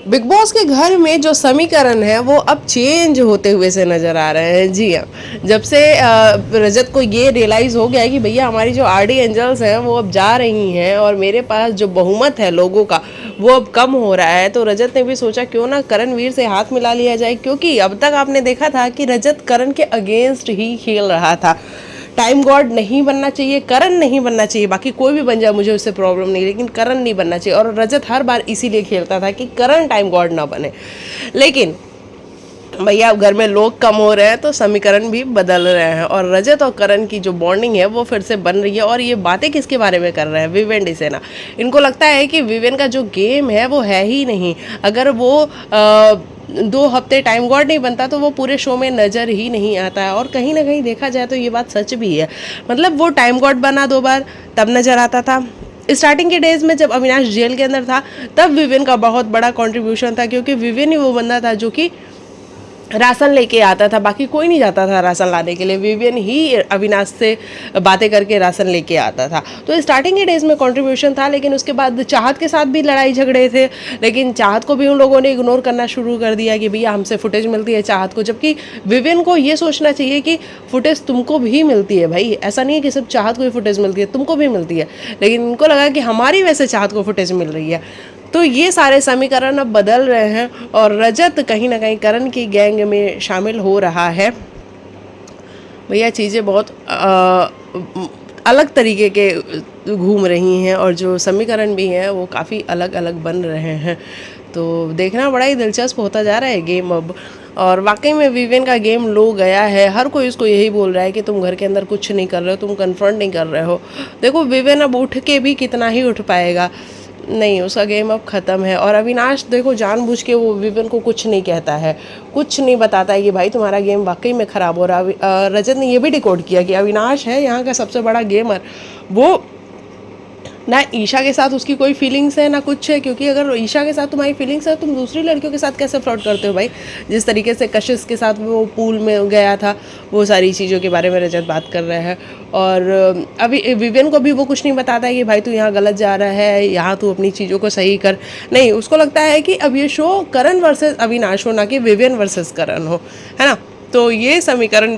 Big boss के घर में जो समीकरण है वो अब चेंज होते हुए से नजर आ रहे हैं। जी हाँ, जब से रजत को ये रियलाइज हो गया है कि भैया हमारी जो आरडी एंजल्स हैं वो अब जा रही हैं और मेरे पास जो बहुमत है लोगों का वो अब कम हो रहा है, तो रजत ने भी सोचा क्यों ना करणवीर से हाथ मिला लिया जाए, क्योंकि अब तक आपने देखा था कि रजत करण के अगेंस्ट ही खेल रहा था। टाइम गॉड नहीं बनना चाहिए, करण नहीं बनना चाहिए, बाकी कोई भी बन जाए मुझे उससे प्रॉब्लम नहीं, लेकिन करण नहीं बनना चाहिए। और रजत हर बार इसीलिए खेलता था कि करण टाइम गॉड ना बने। लेकिन भैया अब घर में लोग कम हो रहे हैं तो समीकरण भी बदल रहे हैं और रजत और करण की जो बॉन्डिंग है वो फिर से बन रही है। और ये बातें किसके बारे में कर रहे हैं? विवेन डिसेना। इनको लगता है कि विवेन का जो गेम है वो है ही नहीं। अगर वो 2 हफ्ते टाइम गॉड नहीं बनता तो वो पूरे शो में नज़र ही नहीं आता है। और कहीं ना कहीं देखा जाए तो ये बात सच भी है। मतलब वो टाइम गॉड बना 2 बार तब नज़र आता था। स्टार्टिंग के डेज में जब अविनाश जेल के अंदर था तब विवेन का बहुत बड़ा कंट्रीब्यूशन था, क्योंकि विवेन ही वो बंदा था जो कि राशन लेके आता था, बाकी कोई नहीं जाता था राशन लाने के लिए। विवियन ही अविनाश से बातें करके राशन लेके आता था। तो स्टार्टिंग के डेज में कंट्रीब्यूशन था, लेकिन उसके बाद चाहत के साथ भी लड़ाई झगड़े थे, लेकिन चाहत को भी उन लोगों ने इग्नोर करना शुरू कर दिया कि भैया हमसे फुटेज मिलती है चाहत को, जबकि विवियन को ये सोचना चाहिए कि फुटेज तुमको भी मिलती है भाई, ऐसा नहीं है कि सिर्फ चाहत को ही फुटेज मिलती है, तुमको भी मिलती है। लेकिन इनको लगा कि हमारी वजह से चाहत को फुटेज मिल रही है। तो ये सारे समीकरण अब बदल रहे हैं और रजत कहीं ना कहीं करण की गैंग में शामिल हो रहा है। भैया चीज़ें बहुत अलग तरीके के घूम रही हैं और जो समीकरण भी हैं वो काफ़ी अलग अलग बन रहे हैं। तो देखना बड़ा ही दिलचस्प होता जा रहा है गेम अब। और वाकई में विवेन का गेम लो गया है। हर कोई उसको यही बोल रहा है कि तुम घर के अंदर कुछ नहीं कर रहे हो, तुम कन्फ्रंट नहीं कर रहे हो। देखो विवेन अब उठ के भी कितना ही उठ पाएगा, नहीं, उसका गेम अब ख़त्म है। और अविनाश देखो जानबूझ के वो विवेन को कुछ नहीं कहता है, कुछ नहीं बताता है कि भाई तुम्हारा गेम वाकई में ख़राब हो रहा। रजत ने ये भी डिकोड किया कि अविनाश है यहाँ का सबसे बड़ा गेमर। वो ना ईशा के साथ उसकी कोई फीलिंग्स है ना कुछ है, क्योंकि अगर ईशा के साथ तुम्हारी फीलिंग्स है तुम दूसरी लड़कियों के साथ कैसे फ्लर्ट करते हो भाई? जिस तरीके से कशिश के साथ वो पूल में गया था, वो सारी चीज़ों के बारे में रजत बात कर रहे हैं। और अभी विवेन को भी वो कुछ नहीं बताता है कि भाई तू यहाँ गलत जा रहा है, यहाँ तू अपनी चीज़ों को सही कर। नहीं, उसको लगता है कि अब ये शो करण वर्सेस अविनाश हो, ना कि विवेन वर्सेस करण हो, है ना? तो ये समीकरण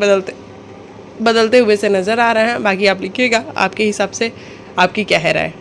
बदलते हुए से नज़र आ रहे हैं। बाकी आप लिखिएगा आपके हिसाब से आपकी क्या है राय।